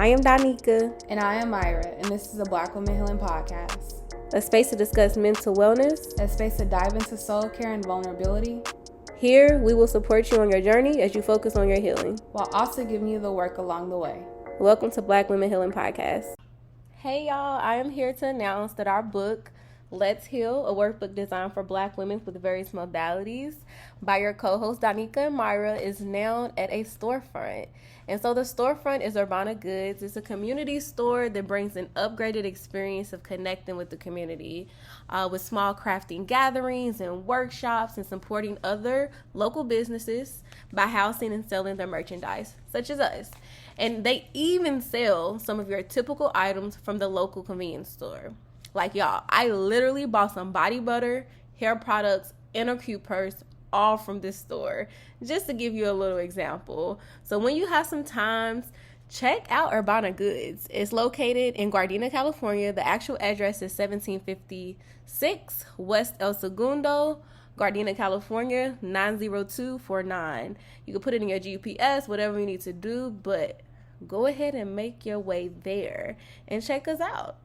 I am Donika. And I am Myra, and this is a Black Women Healing Podcast. A space to discuss mental wellness. A space to dive into soul care and vulnerability. Here, we will support you on your journey as you focus on your healing, while also giving you the work along the way. Welcome to Black Women Healing Podcast. Hey y'all, I am here to announce that our book, Let's Heal, a workbook designed for Black women with various modalities by your co-hosts Donika and Myra, is now at a storefront. And so the storefront is Urbana Goods. It's a community store that brings an upgraded experience of connecting with the community with small crafting gatherings and workshops and supporting other local businesses by housing and selling their merchandise, such as us. And they even sell some of your typical items from the local convenience store. Like y'all, I literally bought some body butter, hair products, and a cute purse all from this store, just to give you a little example. So when you have some time, check out Urbana Goods. It's located in Gardena, California. The actual address is 1756 West El Segundo, Gardena, California, 90249. You can put it in your GPS, whatever you need to do, but go ahead and make your way there and check us out.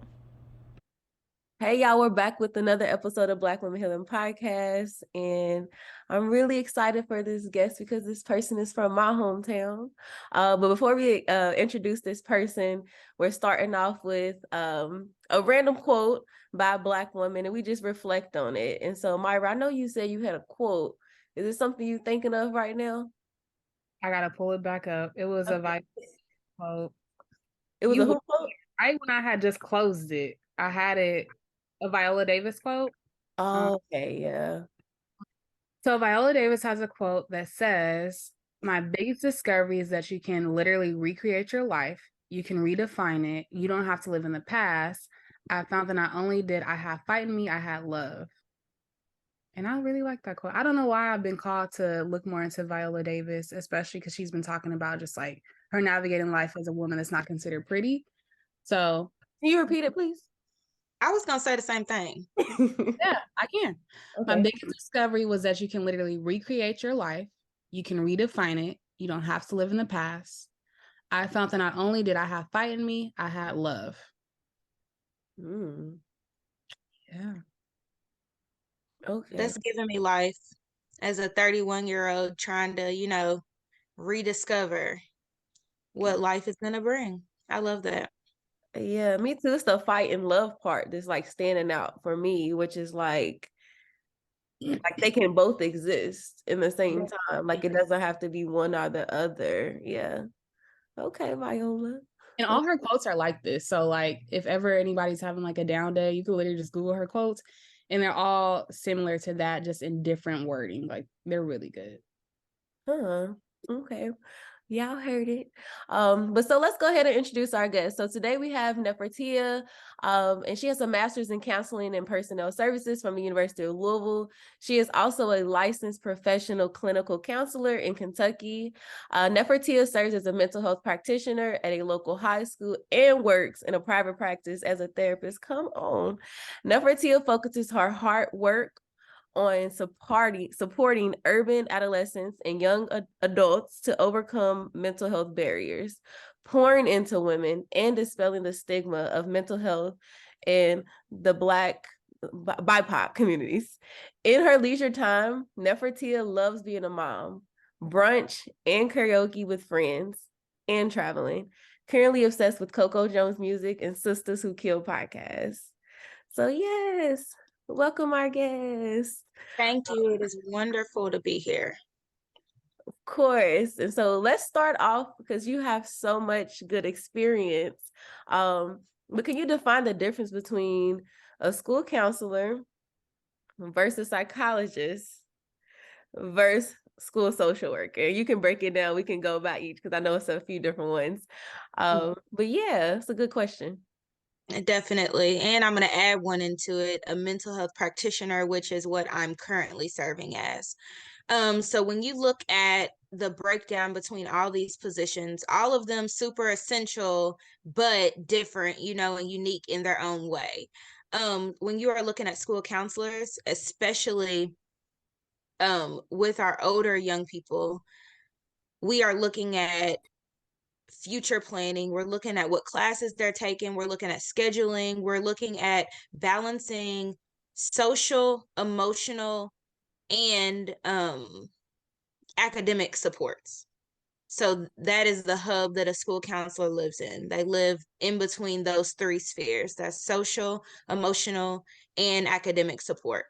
Hey y'all, we're back with another episode of Black Women Healing Podcast, and I'm really excited for this guest because this person is from my hometown. But before we introduce this person, we're starting off with a random quote by a Black woman, and we just reflect on it. And so, Myra, I know you said you had a quote. Is it something you're thinking of right now? I gotta pull it back up. It was a Viola quote. It was a who quote? Right when I had just closed it, I had it. A Viola Davis quote. Oh, okay, yeah. So Viola Davis has a quote that says, "My biggest discovery is that you can literally recreate your life. You can redefine it. You don't have to live in the past. I found that not only did I have fight in me, I had love." And I really like that quote. I don't know why I've been called to look more into Viola Davis, especially because she's been talking about just like her navigating life as a woman that's not considered pretty. So can you repeat it, please? I was going to say the same thing. Yeah, I can. Okay. My biggest discovery was that you can literally recreate your life. You can redefine it. You don't have to live in the past. I found that not only did I have fight in me, I had love. Yeah. Okay. That's giving me life as a 31-year-old trying to, rediscover what life is going to bring. I love that. Yeah, me too. It's the fight and love part that's like standing out for me, which is like they can both exist in the same time. Like it doesn't have to be one or the other. Yeah. Okay, Viola. And all her quotes are like this. So like if ever anybody's having like a down day, you can literally just Google her quotes and they're all similar to that, just in different wording. Like they're really good. Okay. Y'all heard it. But so let's go ahead and introduce our guest. So today we have Nefertia, and she has a master's in counseling and personnel services from the University of Louisville. She is also a licensed professional clinical counselor in Kentucky. Nefertia serves as a mental health practitioner at a local high school and works in a private practice as a therapist. Come on. Nefertia focuses her hard work on supporting urban adolescents and young adults to overcome mental health barriers, pouring into women and dispelling the stigma of mental health in the Black BIPOC communities. In her leisure time, Nefertia loves being a mom, brunch and karaoke with friends, and traveling. Currently obsessed with Coco Jones music and Sisters Who Kill podcasts. So yes, welcome our guest. Thank you. It is wonderful to be here. Of course. And so let's start off because you have so much good experience. But can you define the difference between a school counselor versus psychologist versus school social worker? You can break it down. We can go by each because I know it's a few different ones. But yeah, it's a good question. Definitely. And I'm going to add one into it, a mental health practitioner, which is what I'm currently serving as. So when you look at the breakdown between all these positions, all of them super essential, but different, and unique in their own way. When you are looking at school counselors, especially with our older young people, we are looking at future planning. We're looking at what classes they're taking. We're looking at scheduling. We're looking at balancing social, emotional, and academic supports. So that is the hub that a school counselor lives in. They live in between those three spheres. That's social, emotional, and academic support.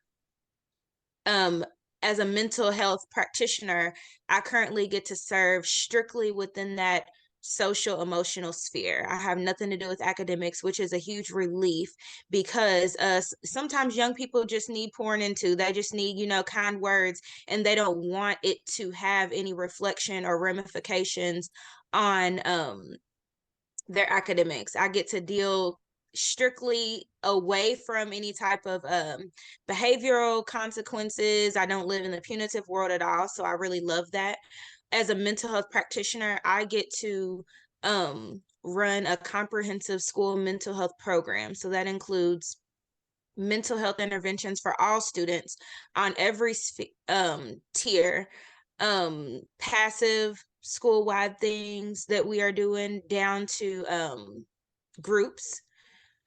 As a mental health practitioner, I currently get to serve strictly within that social emotional sphere. I have nothing to do with academics, which is a huge relief because sometimes young people just need pouring into. They just need, kind words, and they don't want it to have any reflection or ramifications on their academics. I get to deal strictly away from any type of behavioral consequences. I don't live in the punitive world at all, so I really love that. As a mental health practitioner, I get to run a comprehensive school mental health program. So that includes mental health interventions for all students on every tier, passive school-wide things that we are doing down to groups,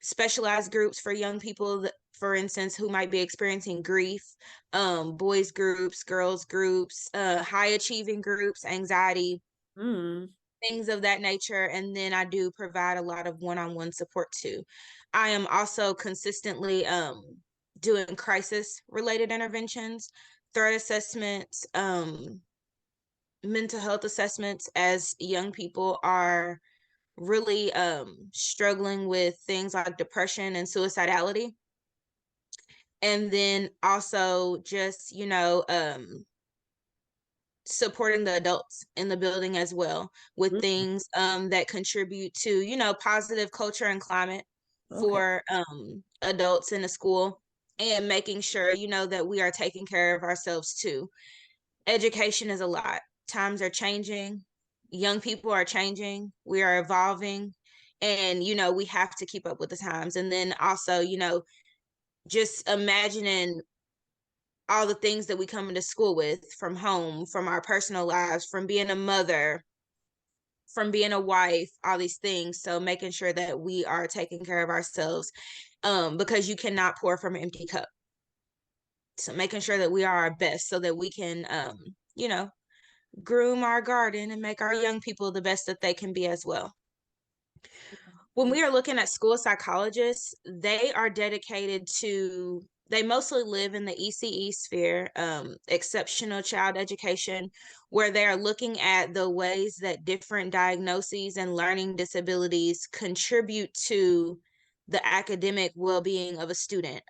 specialized groups for young people that, for instance, who might be experiencing grief, boys groups, girls groups, high achieving groups, anxiety, things of that nature. And then I do provide a lot of one-on-one support too. I am also consistently doing crisis related interventions, threat assessments, mental health assessments as young people are really struggling with things like depression and suicidality. And then also just, supporting the adults in the building as well with things that contribute to, positive culture and climate for adults in the school, and making sure, that we are taking care of ourselves too. Education is a lot. Times are changing. Young people are changing. We are evolving. And, we have to keep up with the times. And then also, just imagining all the things that we come into school with from home, from our personal lives, from being a mother, from being a wife, all these things. So making sure that we are taking care of ourselves, because you cannot pour from an empty cup. So making sure that we are our best so that we can, groom our garden and make our young people the best that they can be as well. When we are looking at school psychologists, they are dedicated to, they mostly live in the ECE sphere, exceptional child education, where they are looking at the ways that different diagnoses and learning disabilities contribute to the academic well-being of a student.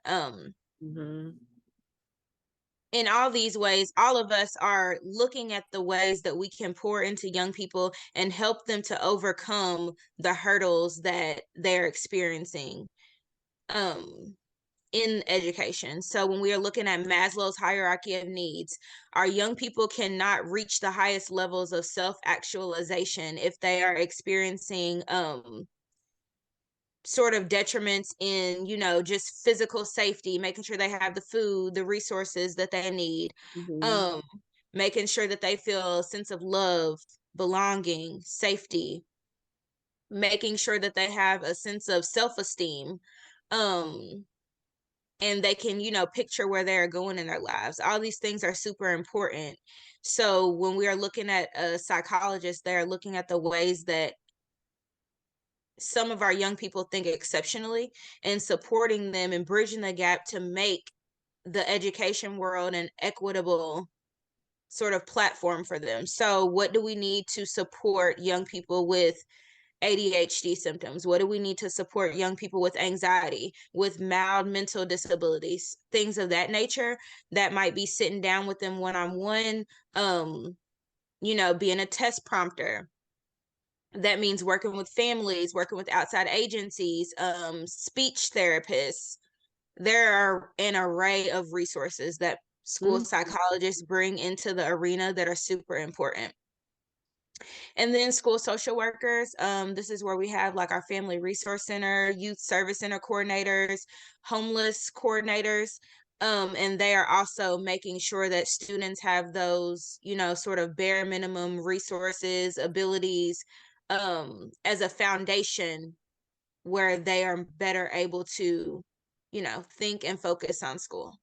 In all these ways, all of us are looking at the ways that we can pour into young people and help them to overcome the hurdles that they're experiencing in education. So when we are looking at Maslow's hierarchy of needs, our young people cannot reach the highest levels of self-actualization if they are experiencing sort of detriments in, just physical safety, making sure they have the food, the resources that they need, making sure that they feel a sense of love, belonging, safety, making sure that they have a sense of self-esteem, and they can, picture where they're going in their lives. All these things are super important. So when we are looking at a psychologist, they're looking at the ways that some of our young people think exceptionally, and supporting them and bridging the gap to make the education world an equitable sort of platform for them. So what do we need to support young people with ADHD symptoms? What do we need to support young people with anxiety, with mild mental disabilities, things of that nature? That might be sitting down with them one-on-one, being a test prompter. That means working with families, working with outside agencies, speech therapists. There are an array of resources that school psychologists bring into the arena that are super important. And then school social workers, this is where we have like our family resource center, youth service center coordinators, homeless coordinators. And they are also making sure that students have those, sort of bare minimum resources, abilities, as a foundation where they are better able to, think and focus on school.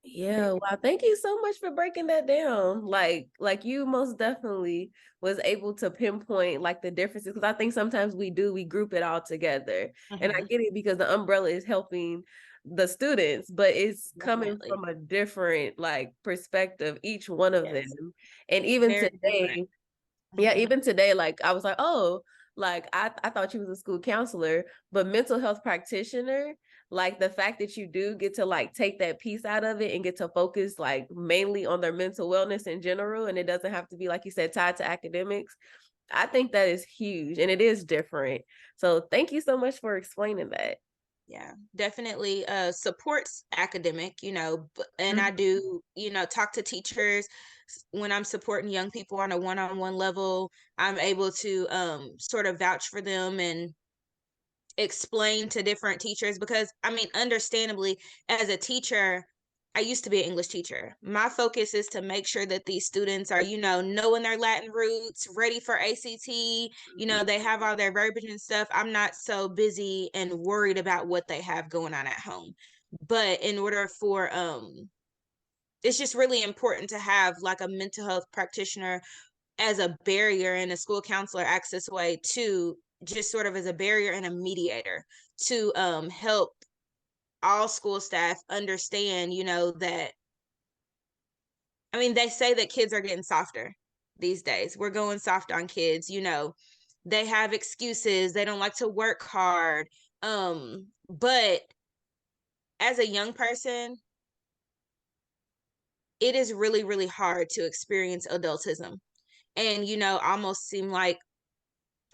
Yeah, wow. Thank you so much for breaking that down. Like you most definitely was able to pinpoint like the differences, because I think sometimes we group it all together. And I get it because the umbrella is helping the students, but it's coming from a different like perspective, each one of them. And even today, even today, like I was like, oh, like I thought you was a school counselor, but mental health practitioner, like the fact that you do get to like take that piece out of it and get to focus like mainly on their mental wellness in general, and it doesn't have to be, like you said, tied to academics. I think that is huge, and it is different. So thank you so much for explaining that. Yeah, definitely supports academic, and I do, talk to teachers when I'm supporting young people on a one-on-one level. I'm able to sort of vouch for them and explain to different teachers, because I mean, understandably, as a teacher, I used to be an English teacher. My focus is to make sure that these students are, knowing their Latin roots, ready for ACT, they have all their verbiage and stuff. I'm not so busy and worried about what they have going on at home. But in order for it's just really important to have like a mental health practitioner as a barrier, and a school counselor access way to just sort of as a barrier and a mediator to help all school staff understand, that, I mean, they say that kids are getting softer these days. We're going soft on kids, they have excuses, they don't like to work hard. But as a young person, it is really, really hard to experience adultism and, almost seem like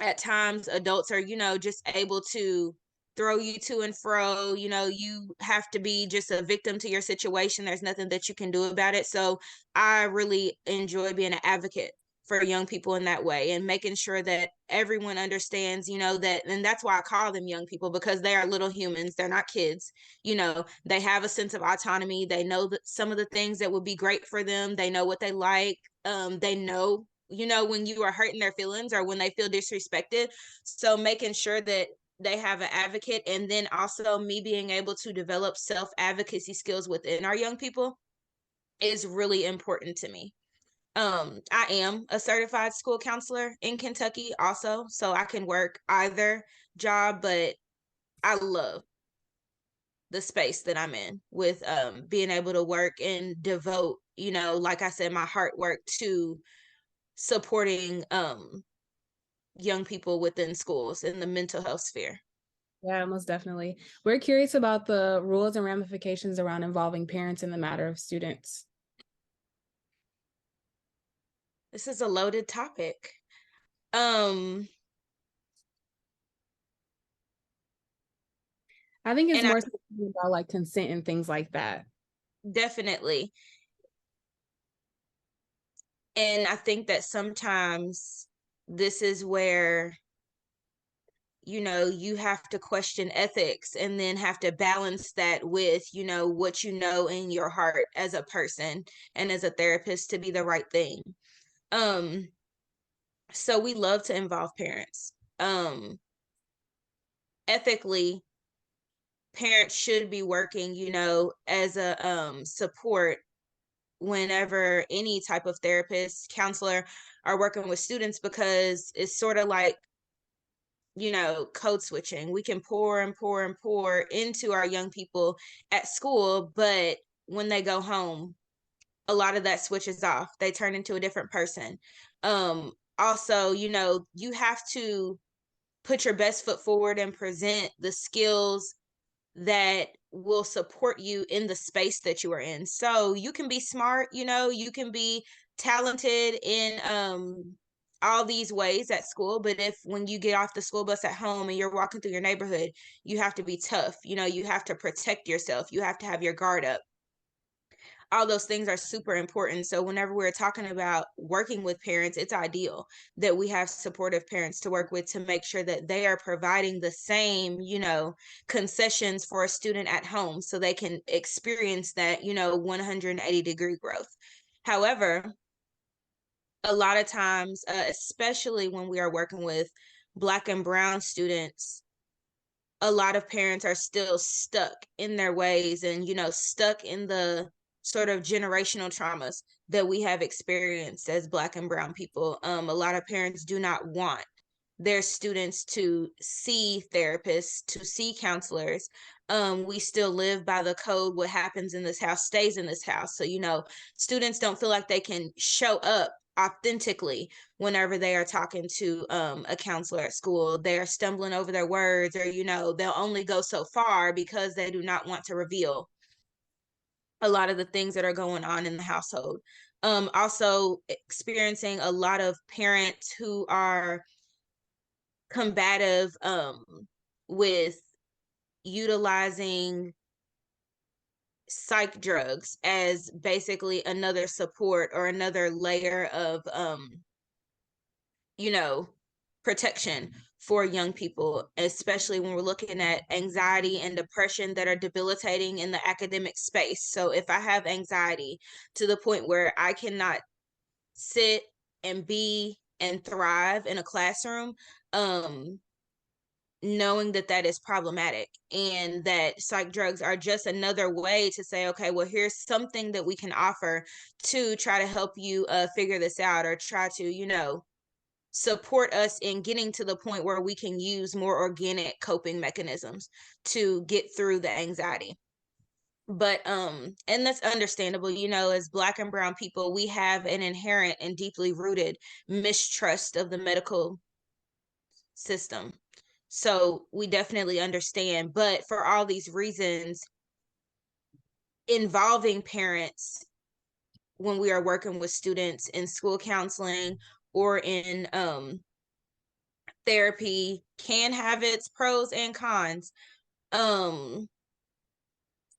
at times adults are, just able to throw you to and fro. You have to be just a victim to your situation. There's nothing that you can do about it. So I really enjoy being an advocate for young people in that way, and making sure that everyone understands, that, and that's why I call them young people, because they are little humans. They're not kids. They have a sense of autonomy. They know that some of the things that would be great for them. They know what they like. They know, when you are hurting their feelings or when they feel disrespected. So making sure that they have an advocate, and then also me being able to develop self-advocacy skills within our young people is really important to me. I am a certified school counselor in Kentucky also, so I can work either job, but I love the space that I'm in with being able to work and devote, like I said, my heart work to supporting young people within schools in the mental health sphere. Yeah, most definitely. We're curious about the rules and ramifications around involving parents in the matter of students. This is a loaded topic. I think it's more about like consent and things like that. Definitely. And I think that sometimes this is where, you have to question ethics, and then have to balance that with, what you know in your heart as a person and as a therapist to be the right thing. So we love to involve parents. Ethically, parents should be working, as a support whenever any type of therapist, counselor are working with students, because it's sort of like, code switching. We can pour and pour and pour into our young people at school, but when they go home, a lot of that switches off. They turn into a different person. Also, you have to put your best foot forward and present the skills that will support you in the space that you are in. So you can be smart, you can be talented in all these ways at school, but if when you get off the school bus at home and you're walking through your neighborhood, you have to be tough. You have to protect yourself. You have to have your guard up. All those things are super important. So whenever we're talking about working with parents, it's ideal that we have supportive parents to work with, to make sure that they are providing the same, concessions for a student at home, so they can experience that, 180-degree growth. However, a lot of times, especially when we are working with Black and brown students, a lot of parents are still stuck in their ways and, stuck in the sort of generational traumas that we have experienced as Black and brown people. A lot of parents do not want their students to see therapists, to see counselors. We still live by the code, what happens in this house stays in this house. So, students don't feel like they can show up authentically whenever they are talking to a counselor at school. They are stumbling over their words, or, they'll only go so far because they do not want to reveal a lot of the things that are going on in the household. Also experiencing a lot of parents who are combative with utilizing psych drugs as basically another support or another layer of protection for young people, especially when we're looking at anxiety and depression that are debilitating in the academic space. So if I have anxiety to the point where I cannot sit and be and thrive in a classroom, knowing that that is problematic, and that psych drugs are just another way to say, okay, well, here's something that we can offer to try to help you figure this out, or try to, support us in getting to the point where we can use more organic coping mechanisms to get through the anxiety. But and that's understandable, as Black and brown people, we have an inherent and deeply rooted mistrust of the medical system. So we definitely understand. But for all these reasons, involving parents when we are working with students in school counseling or in therapy can have its pros and cons.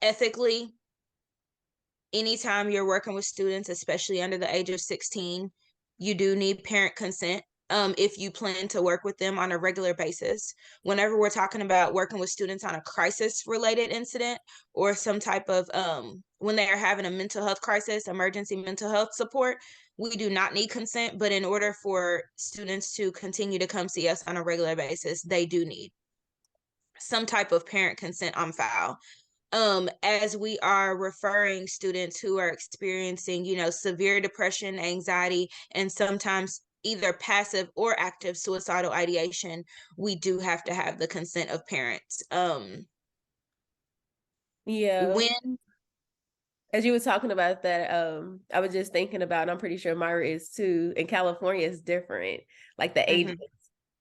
Ethically, anytime you're working with students, especially under the age of 16, you do need parent consent. If you plan to work with them on a regular basis. Whenever we're talking about working with students on a crisis related incident, or some type of when they are having a mental health crisis, emergency mental health support, we do not need consent. But in order for students to continue to come see us on a regular basis, they do need some type of parent consent on file. As we are referring students who are experiencing, severe depression, anxiety, and sometimes either passive or active suicidal ideation, we do have to have the consent of parents. Yeah. When As you were talking about that, I was just thinking about, and I'm pretty sure Myra is too. In California, it's different, like the age.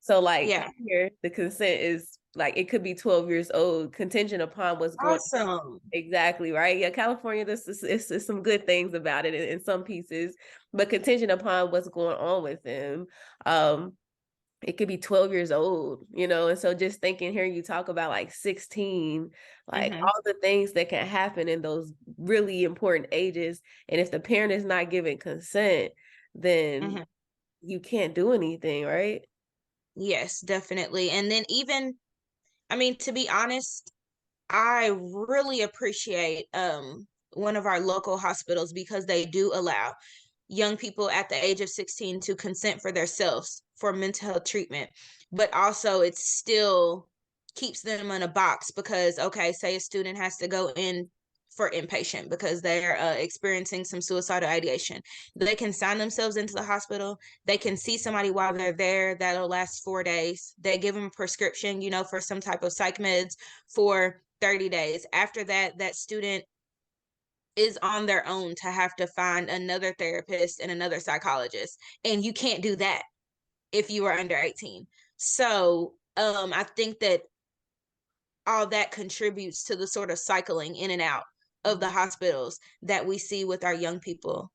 So like here, the consent is like, it could be 12 years old, contingent upon what's going on. Awesome. Exactly, right? Yeah, California, this is it's some good things about it in some pieces, but contingent upon what's going on with them. It could be 12 years old, and so just thinking, hearing you talk about like 16, like all the things that can happen in those really important ages. And if the parent is not giving consent, then you can't do anything, right? Yes, definitely. And then even, I mean, to be honest, I really appreciate one of our local hospitals, because they do allow young people at the age of 16 to consent for themselves for mental health treatment. But also it still keeps them in a box, because, okay, say a student has to go in for inpatient because they're experiencing some suicidal ideation. They can sign themselves into the hospital. They can see somebody while they're there. That'll last 4 days. They give them a prescription, for some type of psych meds for 30 days. After that, that student is on their own to have to find another therapist and another psychologist. And you can't do that if you are under 18. So I think that all that contributes to the sort of cycling in and out of the hospitals that we see with our young people.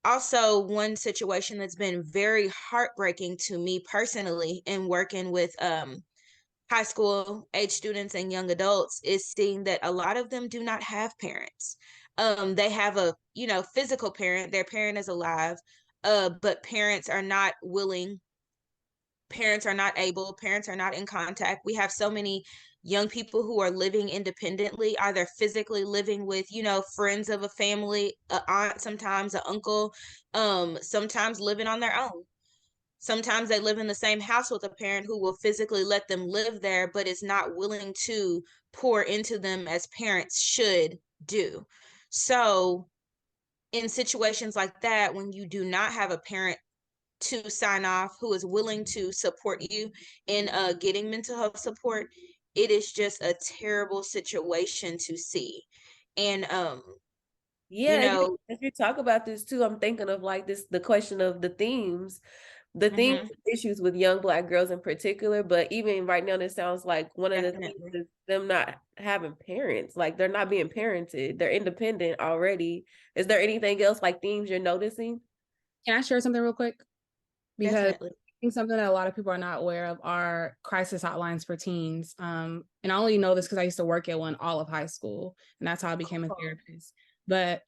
Also, one situation that's been very heartbreaking to me personally in working with high school age students and young adults is seeing that a lot of them do not have parents. They have a, physical parent, their parent is alive, but parents are not willing parents are not able, parents are not in contact. We have so many young people who are living independently, either physically living with, you know, friends of a family, an aunt, sometimes an uncle, sometimes living on their own. Sometimes they live in the same house with a parent who will physically let them live there, but is not willing to pour into them as parents should do. So, in situations like that, when you do not have a parent to sign off who is willing to support you in getting mental health support, it is just a terrible situation to see. And you Yeah, know, as you talk about this too, I'm thinking of like this, the question of the themes, the themes mhm, issues with young Black girls in particular, but even right now, it sounds like one of the things definitely. is them not having parents, like they're not being parented, they're independent already. Is there anything else like themes you're noticing? Can I share something real quick? Because Definitely. I think something that a lot of people are not aware of are crisis hotlines for teens. And I only know this because I used to work at one all of high school, and that's how I became a therapist. But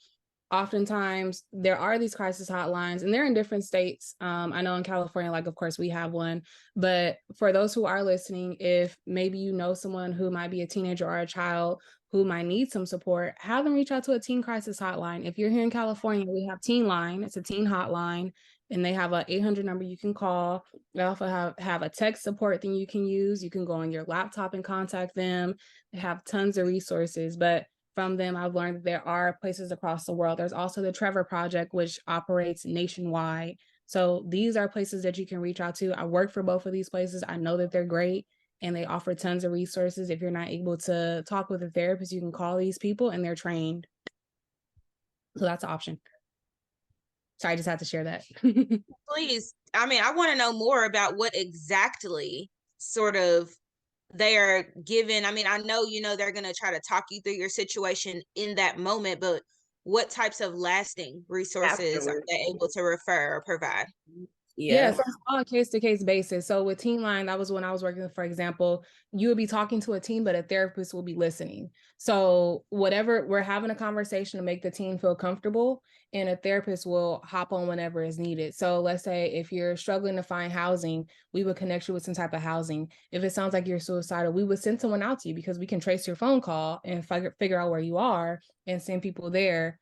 oftentimes there are these crisis hotlines, and they're in different states. I know in California, like, of course, we have one. But for those who are listening, if maybe you know someone who might be a teenager or a child who might need some support, have them reach out to a teen crisis hotline. If you're here in California, we have Teen Line. It's a teen hotline, and they have a 800 number you can call. They also have a text support thing you can use. You can go on your laptop and contact them. They have tons of resources, but from them, I've learned that there are places across the world. There's also the Trevor Project, which operates nationwide. So these are places that you can reach out to. I work for both of these places. I know that they're great and they offer tons of resources. If you're not able to talk with a therapist, you can call these people and they're trained. So that's an option. So I just had to share that. Please. I mean, I want to know more about what exactly sort of they are given. I mean, I know, you know, they're going to try to talk you through your situation in that moment, but what types of lasting resources are Afterwards. they able to refer or provide? Yeah, Yeah. so it's on a case-to-case basis. So with Teen Line, that was when I was working, for example, you would be talking to a teen, but a therapist will be listening. So whatever, we're having a conversation to make the teen feel comfortable, and a therapist will hop on whenever is needed. So let's say if you're struggling to find housing, we would connect you with some type of housing. If it sounds like you're suicidal, we would send someone out to you because we can trace your phone call and figure out where you are and send people there.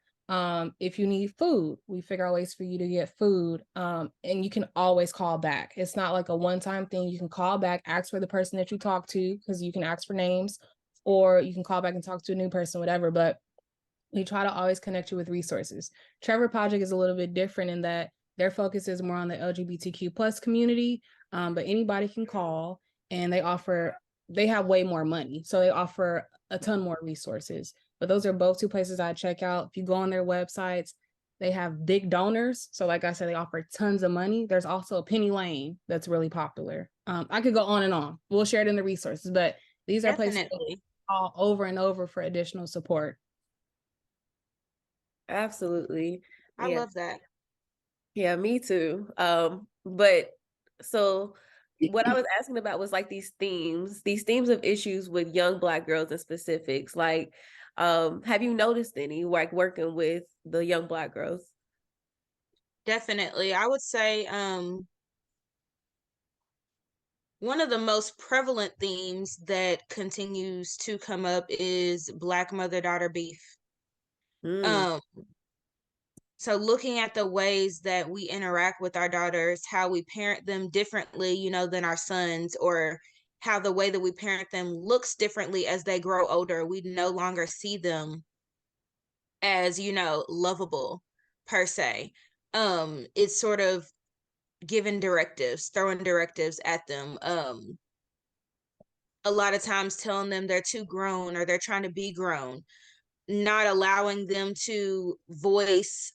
If you need food, we figure out ways for you to get food. And you can always call back. It's not like a one-time thing. You can call back, ask for the person that you talk to, because you can ask for names, or you can call back and talk to a new person, whatever. But we try to always connect you with resources. Trevor Project is a little bit different in that their focus is more on the LGBTQ plus community, but anybody can call, and they have way more money. So they offer a ton more resources. But those are both two places I check out. If you go on their websites, they have big donors. So like I said, they offer tons of money. There's also a Penny Lane that's really popular. I could go on and on. We'll share it in the resources, but these are places Definitely. all over and over for additional support. Absolutely. I Yeah. love that. Yeah, me too. But so what I was asking about was like these themes of issues with young Black girls in specifics. Like, have you noticed any like working with the young Black girls? Definitely. I would say one of the most prevalent themes that continues to come up is Black mother-daughter beef. Mm. Um, so looking at the ways that we interact with our daughters, how we parent them differently, you know, than our sons, or how the way that we parent them looks differently as they grow older. We no longer see them as, you know, lovable per se. It's sort of giving directives, throwing directives at them. A lot of times telling them they're too grown or they're trying to be grown, not allowing them to voice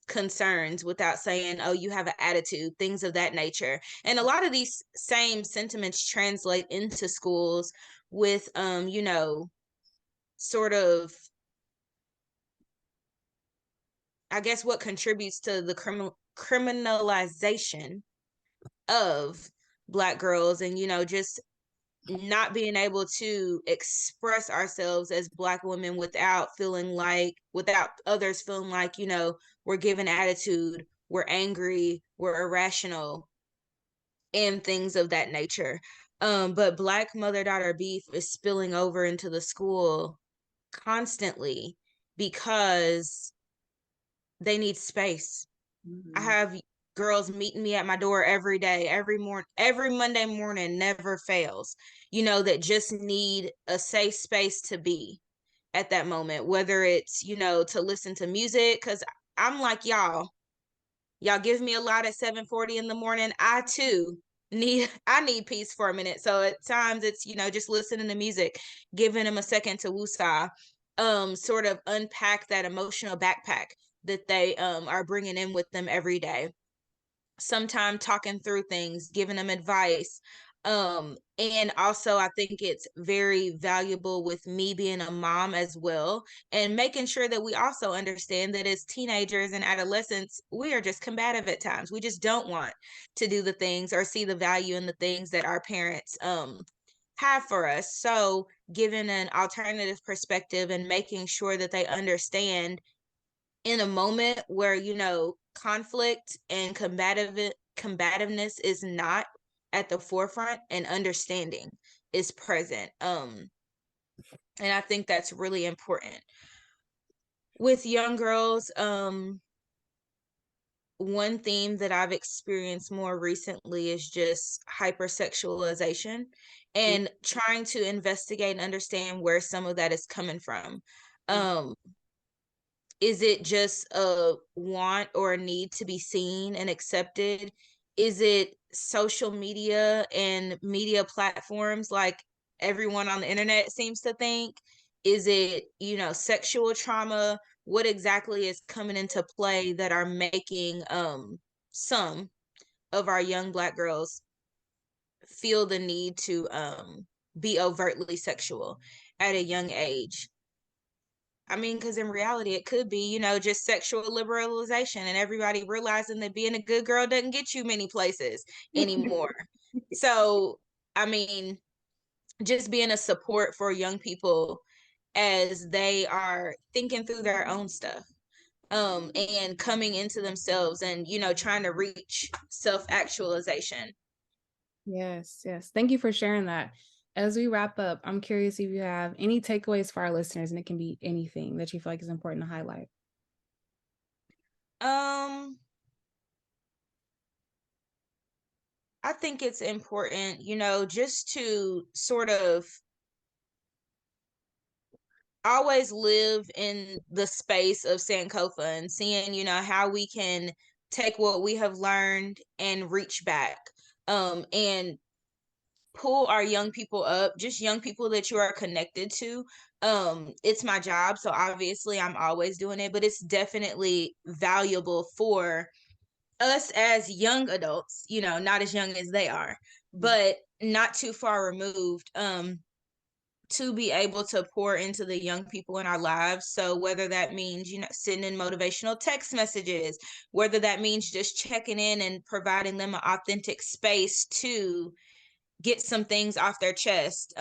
concerns without saying, oh, you have an attitude, things of that nature. And a lot of these same sentiments translate into schools with you know, sort of, I guess, what contributes to the criminalization of Black girls, and, you know, just not being able to express ourselves as Black women without others feeling like, you know, we're giving attitude, we're angry, we're irrational. and things of that nature. But Black mother-daughter beef is spilling over into the school constantly because they need space. I have girls meeting me at my door every day, every Monday morning, never fails, that just need a safe space to be at that moment, whether it's, to listen to music. Cause I'm like, y'all give me a lot at 7:40 in the morning. I too need peace for a minute. So at times it's, just listening to music, giving them a second to woosah, sort of unpack that emotional backpack that they are bringing in with them every day. Sometime talking through things, giving them advice. And also I think it's very valuable with me being a mom as well, and making sure that we also understand that as teenagers and adolescents, we are just combative at times. We just don't want to do the things or see the value in the things that our parents have for us. So giving an alternative perspective and making sure that they understand in a moment where, conflict and combativeness is not at the forefront and understanding is present. And I think that's really important. With young girls, one theme that I've experienced more recently is just hypersexualization, and trying to investigate and understand where some of that is coming from. Is it just a want or a need to be seen and accepted? Is it social media and media platforms like everyone on the internet seems to think? Is it, sexual trauma? What exactly is coming into play that are making some of our young Black girls feel the need to be overtly sexual at a young age? I mean, because in reality, it could be, just sexual liberalization and everybody realizing that being a good girl doesn't get you many places anymore. So, I mean, just being a support for young people as they are thinking through their own stuff, and coming into themselves and, trying to reach self-actualization. Yes. Thank you for sharing that. As we wrap up, I'm curious if you have any takeaways for our listeners, and it can be anything that you feel like is important to highlight. I think it's important, just to sort of always live in the space of Sankofa and seeing, how we can take what we have learned and reach back, and pull our young people up, just young people that you are connected to. It's my job, so obviously I'm always doing it, but it's definitely valuable for us as young adults, not as young as they are, but not too far removed, to be able to pour into the young people in our lives. So whether that means, sending motivational text messages, whether that means just checking in and providing them an authentic space to get some things off their chest,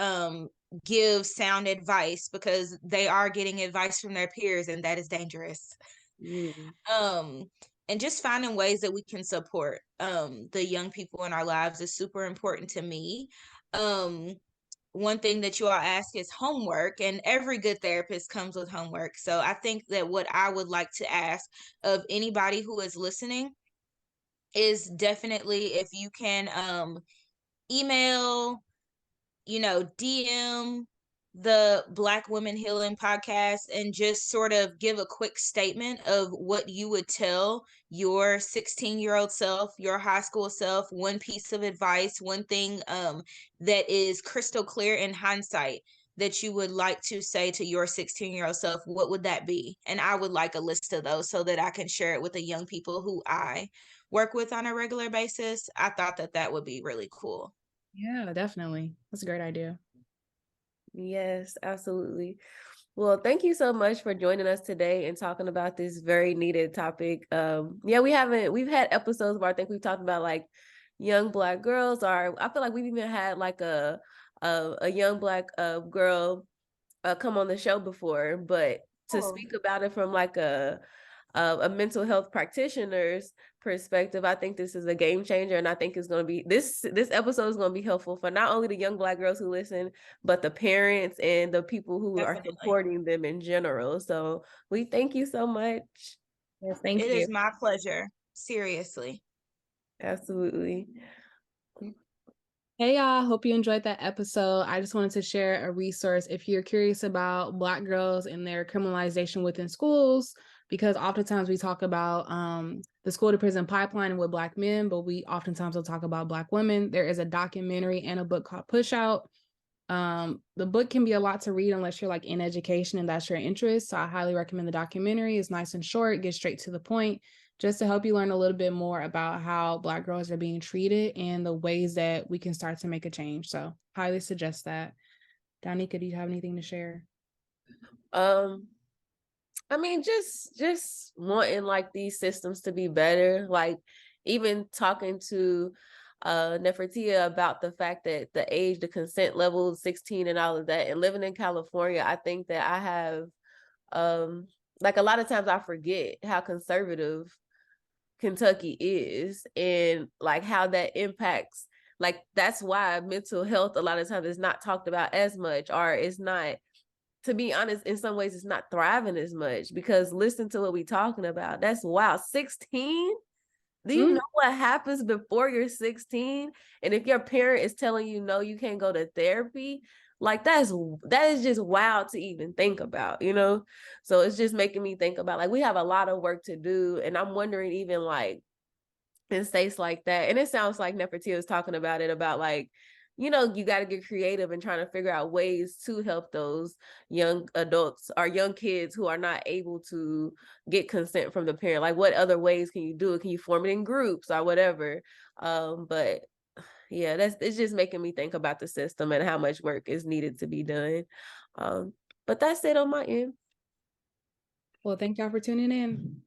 give sound advice, because they are getting advice from their peers, and that is dangerous. And just finding ways that we can support the young people in our lives is super important to me. One thing that you all ask is homework, and every good therapist comes with homework. So I think that what I would like to ask of anybody who is listening is definitely, if you can email, DM the Black Women Healing podcast and just sort of give a quick statement of what you would tell your 16-year-old self, your high school self, one piece of advice, one thing that is crystal clear in hindsight that you would like to say to your 16-year-old self, what would that be? And I would like a list of those so that I can share it with the young people who I work with on a regular basis. I thought that would be really cool. Yeah, definitely. That's a great idea. Yes, absolutely. Well, thank you so much for joining us today and talking about this very needed topic. We've had episodes where I think we've talked about like young Black girls, or I feel like we've even had like a young Black girl come on the show before, but to speak about it from like a mental health practitioner's perspective, I think this is a game changer, and I think it's going to be this episode is going to be helpful for not only the young Black girls who listen, but the parents and the people who are supporting them in general. So we thank you so much. Yes, thank you. It is my pleasure. Seriously. Absolutely. Hey y'all, hope you enjoyed that episode. I just wanted to share a resource if you're curious about Black girls and their criminalization within schools, because oftentimes we talk about the school to prison pipeline with Black men, but we oftentimes will talk about Black women. There is a documentary and a book called Pushout. The book can be a lot to read unless you're like in education and that's your interest. So I highly recommend the documentary. It's nice and short, gets straight to the point, just to help you learn a little bit more about how Black girls are being treated and the ways that we can start to make a change. So highly suggest that. Danica, do you have anything to share? I mean, just wanting like these systems to be better. Like even talking to Nefertia about the fact that the consent level 16 and all of that, and living in California, I think that I have like a lot of times I forget how conservative Kentucky is, and like how that impacts, like that's why mental health a lot of times is not talked about as much, or it's not, to be honest, in some ways it's not thriving as much, because listen to what we talking about. That's wild. 16? Do you know what happens before you're 16? And if your parent is telling you no, you can't go to therapy, like that is just wild to even think about, you know? So it's just making me think about, like, we have a lot of work to do. And I'm wondering, even like in states like that, and it sounds like Nefertia is talking about it, about like, you know, you got to get creative and trying to figure out ways to help those young adults or young kids who are not able to get consent from the parent. Like, what other ways can you do it? Can you form it in groups or whatever? But yeah, it's just making me think about the system and how much work is needed to be done. But that's it on my end. Well, thank y'all for tuning in.